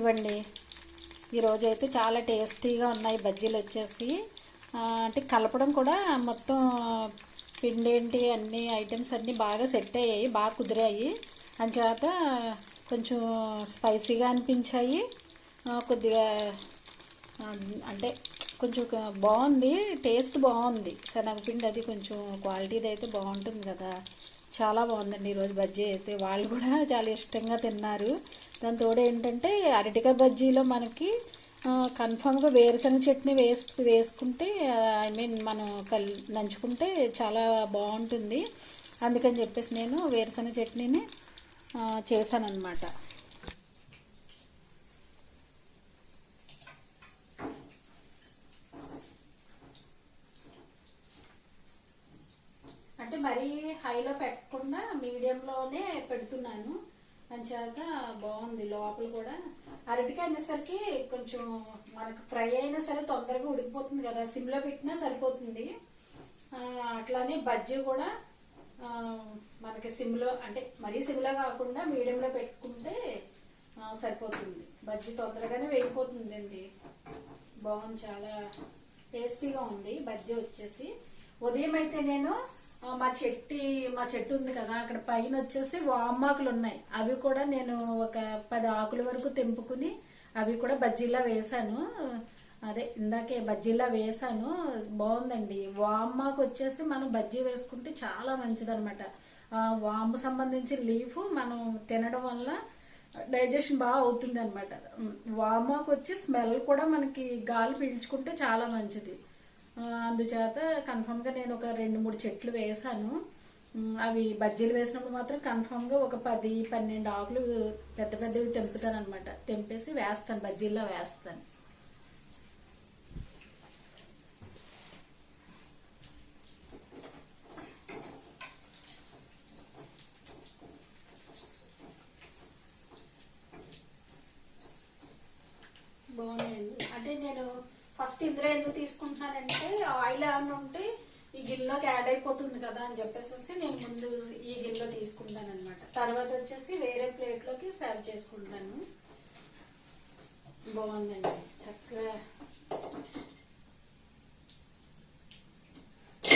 ఇవ్వండి. ఈరోజైతే చాలా టేస్టీగా ఉన్నాయి బజ్జీలు వచ్చేసి. అంటే కలపడం కూడా మొత్తం పిండి ఏంటి అన్ని ఐటమ్స్ అన్నీ బాగా సెట్ అయ్యాయి, బాగా కుదిరాయి. అంచేత కొంచెం స్పైసీగా అనిపించాయి. కొద్దిగా అంటే కొంచెం బాగుంది, టేస్ట్ బాగుంది. శనగపిండి అది కొంచెం క్వాలిటీది అయితే బాగుంటుంది కదా. చాలా బాగుందండి ఈరోజు బజ్జీ అయితే. వాళ్ళు కూడా చాలా ఇష్టంగా తిన్నారు. దాని తోడు ఏంటంటే అరటికాయ బజ్జీలో మనకి కన్ఫామ్గా వేరుశనగ చట్నీ వేసుకుంటే ఐ మీన్ మనం నంచుకుంటే చాలా బాగుంటుంది. అందుకని చెప్పేసి నేను వేరుశనగ చట్నీని చేశానన్నమాట. అంటే మరీ హైలో పెట్టకుండా మీడియంలోనే పెడుతున్నాను. అంచేత బాగుంది. లోపల కూడా అరటికాయ అనేసరికి కొంచెం మనకు ఫ్రై అయినా సరే తొందరగా ఉడికిపోతుంది కదా, సిమ్లో పెట్టినా సరిపోతుంది. అట్లానే బజ్జీ కూడా మనకి సిమ్లో అంటే మరీ సిమ్లో కాకుండా మీడియంలో పెట్టుకుంటే సరిపోతుంది. బజ్జీ తొందరగానే వేగిపోతుందండి. బాగుంది, చాలా టేస్టీగా ఉంది బజ్జీ వచ్చేసి. ఉదయం అయితే నేను మా చెట్టు ఉంది కదా, అక్కడ పైన వచ్చేసి వామాకులు ఉన్నాయి. అవి కూడా నేను ఒక 10 ఆకుల వరకు తెంపుకుని అవి కూడా బజ్జీలా వేసాను. అదే ఇందాకే బజ్జీలా వేసాను. బాగుందండి. వామాకు వచ్చేసి మనం బజ్జీ వేసుకుంటే చాలా మంచిదన్నమాట. వాము సంబంధించిన లీఫ్ మనం తినడం వల్ల డైజెషన్ బాగా అవుతుంది అనమాట. వామాకు వచ్చి స్మెల్ కూడా మనకి గాలి పీల్చుకుంటే చాలా మంచిది. అందుచేత కన్ఫామ్గా నేను ఒక 2-3 చెట్లు వేసాను. అవి బజ్జీలు వేసినప్పుడు మాత్రం కన్ఫామ్గా ఒక 10-12 ఆకులు పెద్ద పెద్దవి తెంపుతాను అనమాట. తెంపేసి వేస్తాను, బజ్జీల్లో వేస్తాను. బాగున్నాయండి. అంటే నేను ఫస్ట్ ఇందులో ఎందుకు తీసుకుంటున్నానంటే ఆయిల్ ఏమైనా ఉంటే ఈ గిన్నెలోకి యాడ్ అయిపోతుంది కదా అని చెప్పేసి నేను ముందు ఈ గిన్నెలో తీసుకుంటాను అనమాట. తర్వాత వచ్చేసి వేరే ప్లేట్లోకి సర్వ్ చేసుకుంటాను. బాగుందండి చక్కగా.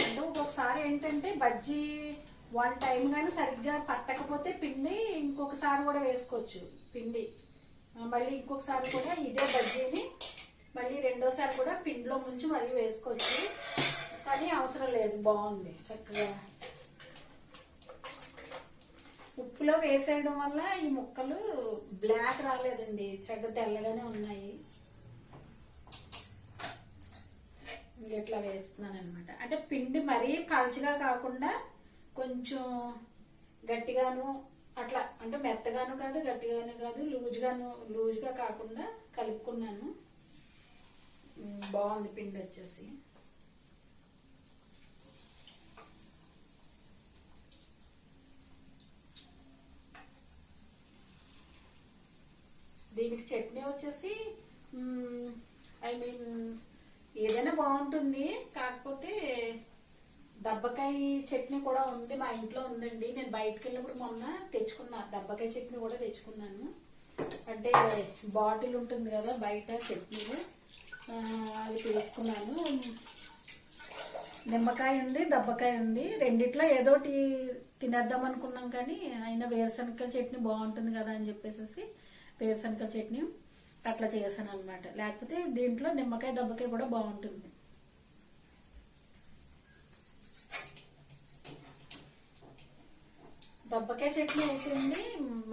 అంటే ఒక్కొక్కసారి ఏంటంటే బజ్జీ 1 టైం కానీ సరిగ్గా పట్టకపోతే పిండి ఇంకొకసారి కూడా వేసుకోవచ్చు. పిండి మళ్ళీ ఇంకొకసారి కూడా ఇదే బజ్జీని మళ్ళీ రెండోసారి కూడా పిండిలో ముంచి మళ్ళీ వేసుకోవచ్చు. కానీ అవసరం లేదు, బాగుంది చక్కగా. ఉప్పులో వేసేయడం వల్ల ఈ ముక్కలు బ్లాక్ రాలేదండి, చక్కగా తెల్లగానే ఉన్నాయి. ఇట్లా వేస్తున్నాను అనమాట. అంటే పిండి మరీ పలుచగా కాకుండా కొంచెం గట్టిగాను అట్లా, అంటే మెత్తగాను కాదు గట్టిగాను కాదు, లూజ్గా కాకుండా కలుపుకున్నాను. బాగుంది పిండి వచ్చేసి. దీనికి చట్నీ వచ్చేసి ఐ మీన్ ఏదైనా బాగుంటుంది. కాకపోతే దబ్బకాయ చట్నీ కూడా ఉంది, మా ఇంట్లో ఉందండి. నేను బయటకు వెళ్ళినప్పుడు మొన్న తెచ్చుకున్నా, దబ్బకాయ చట్నీ కూడా తెచ్చుకున్నాను. అంటే బాటిల్ ఉంటుంది కదా బయట చట్నీలు, అది తీసుకున్నాను. నిమ్మకాయ ఉంది, దబ్బకాయ ఉంది. రెండిట్లో ఏదోటి తినేద్దాం అనుకున్నాం, కానీ అయినా వేరుశనగకాయ చట్నీ బాగుంటుంది కదా అని చెప్పేసి వేరుశనగకాయ చట్నీ అట్లా చేశాను అనమాట. లేకపోతే దీంట్లో నిమ్మకాయ దబ్బకాయ కూడా బాగుంటుంది. దబ్బకాయ చట్నీ అవుతుంది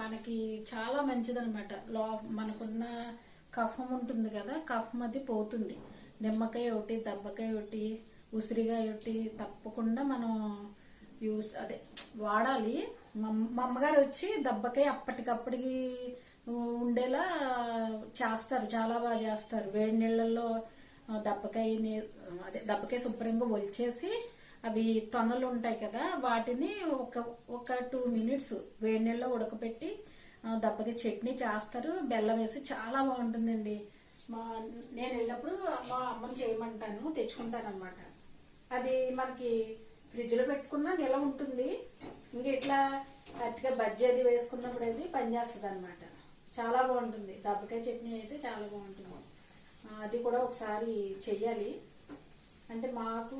మనకి చాలా మంచిదనమాట. మనకున్న కఫం ఉంటుంది కదా, కఫం అది పోతుంది. నిమ్మకాయ ఒకటి, దబ్బకాయ ఒకటి, ఉసిరికాయ ఒకటి తప్పకుండా మనం వాడాలి. మా అమ్మగారు వచ్చి దబ్బకాయ అప్పటికప్పటికి ఉండేలా చేస్తారు, చాలా బాగా చేస్తారు. వేడి నీళ్ళల్లో దబ్బకాయ శుభ్రంగా ఒలిచేసి అవి తొనలు ఉంటాయి కదా, వాటిని ఒక 2 minutes వేడి నీళ్ళలో ఉడకపెట్టి దబ్బకాయ చట్నీ చేస్తారు. బెల్లం వేసి చాలా బాగుంటుందండి. నేను వెళ్ళినప్పుడు మా అమ్మని చేయమంటాను, తెచ్చుకుంటాను అనమాట. అది మనకి ఫ్రిడ్జ్లో పెట్టుకున్నా నిలవ ఉంటుంది. ఇంక ఇట్లా అట్టిగా బజ్జీ అది వేసుకున్నప్పుడు అది పనిచేస్తుంది అనమాట. చాలా బాగుంటుంది. దబ్బకాయ చట్నీ అయితే చాలా బాగుంటుంది. అది కూడా ఒకసారి చెయ్యాలి. అంటే మాకు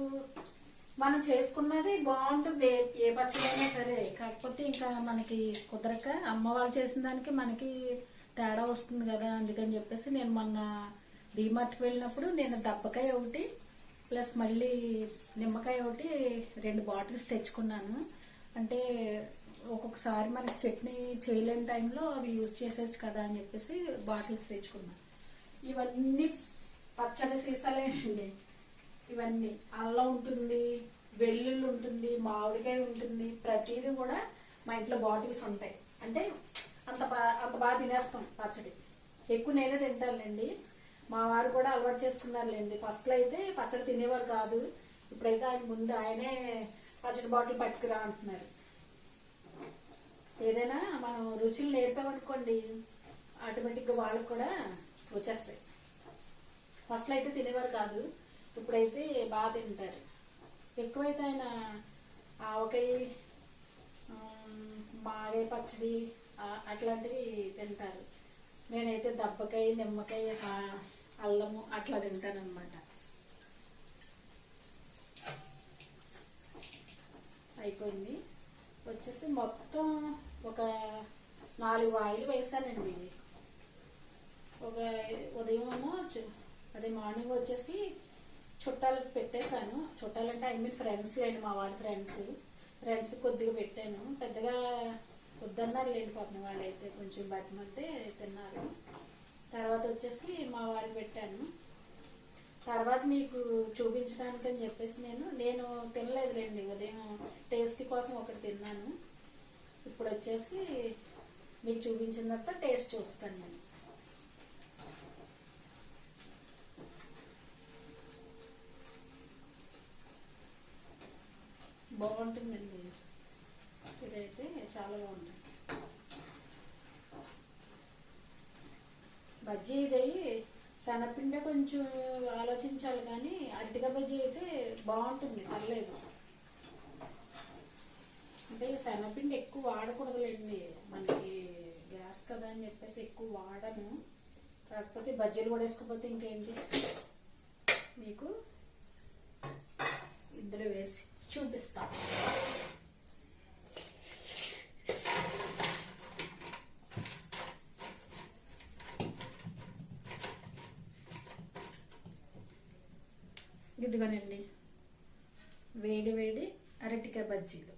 మనం చేసుకున్నది బాగుంటుంది, ఏ పచ్చడైనా సరే. కాకపోతే ఇంకా మనకి కుదరక అమ్మ వాళ్ళు చేసిన దానికి మనకి తేడా వస్తుంది కదా, అందుకని చెప్పేసి నేను మొన్న డీమార్ట్కి వెళ్ళినప్పుడు నేను దబ్బకాయ ఒకటి ప్లస్ మళ్ళీ నిమ్మకాయ ఒకటి 2 బాటిల్స్ తెచ్చుకున్నాను. అంటే ఒక్కొక్కసారి మనకి చట్నీ చేయలేని టైంలో అవి యూజ్ చేసేసి కదా అని చెప్పేసి బాటిల్స్ తెచ్చుకున్నాను. ఇవన్నీ పచ్చడి సీసాలే అండి. ఇవన్నీ అల్లం ఉంటుంది, వెల్లుల్లి ఉంటుంది, మామిడికాయ ఉంటుంది, ప్రతిదీ కూడా మా ఇంట్లో బాటిల్స్ ఉంటాయి. అంటే అంత బాగా తినేస్తాం పచ్చడి. ఎక్కువ నేనే తింటానులేండి. మా వారు కూడా అలవాటు చేసుకున్నారులేండి. ఫస్ట్లో అయితే పచ్చడి తినేవారు కాదు. ఇప్పుడైతే ఆయనే పచ్చడి బాటిల్ పట్టుకురా అంటున్నారు. ఏదైనా మనం రుచులు నేర్పామనుకోండి ఆటోమేటిక్గా వాళ్ళకు కూడా వచ్చేస్తాయి. ఫస్ట్లో అయితే తినేవారు కాదు, ఇప్పుడైతే బాగా తింటారు. ఎక్కువైతే ఆయన ఆవకాయ, మాగే పచ్చడి అట్లాంటివి తింటారు. నేనైతే దబ్బకాయ, నిమ్మకాయ, అల్లము అట్లా తింటాను అనమాట. అయిపోయింది. వచ్చేసి మొత్తం ఒక 4 ఆయిల్ వేసానండి. ఒక ఉదయం అదే మార్నింగ్ వచ్చేసి చుట్టాలకు పెట్టేశాను. చుట్టాలంటే ఫ్రెండ్స్ లేండి, మా వారి ఫ్రెండ్స్ కొద్దిగా పెట్టాను. పెద్దగా వద్దన్నారు లేండి పాపం, వాళ్ళైతే కొంచెం బతిమంటే తిన్నారు. తర్వాత వచ్చేసి మా వారికి పెట్టాను. తర్వాత మీకు చూపించడానికని చెప్పేసి నేను తినలేదులేండి. ఉదయం టేస్ట్ కోసం ఒకటి తిన్నాను. ఇప్పుడు వచ్చేసి మీకు చూపించిన తర్వాత టేస్ట్ చూస్తాను నేను. బాగుంటుందండి, ఇదైతే చాలా బాగుంటుంది. బజ్జీ ఇది శనగపిండి కొంచెం ఆలోచించాలి, కానీ అరటికాయ బజ్జీ అయితే బాగుంటుంది, పర్లేదు. అంటే శనగపిండి ఎక్కువ వాడకూడదులేండి, మనకి గ్యాస్ కదా అని చెప్పేసి ఎక్కువ వాడను. కాకపోతే బజ్జీలు కూడా వేసుకోకపోతే ఇంకేంటి, మీకు ఇందులో వేసి చూపిస్తాను. ఇదిగోనండి వేడి వేడి అరటికాయ బజ్జీలు.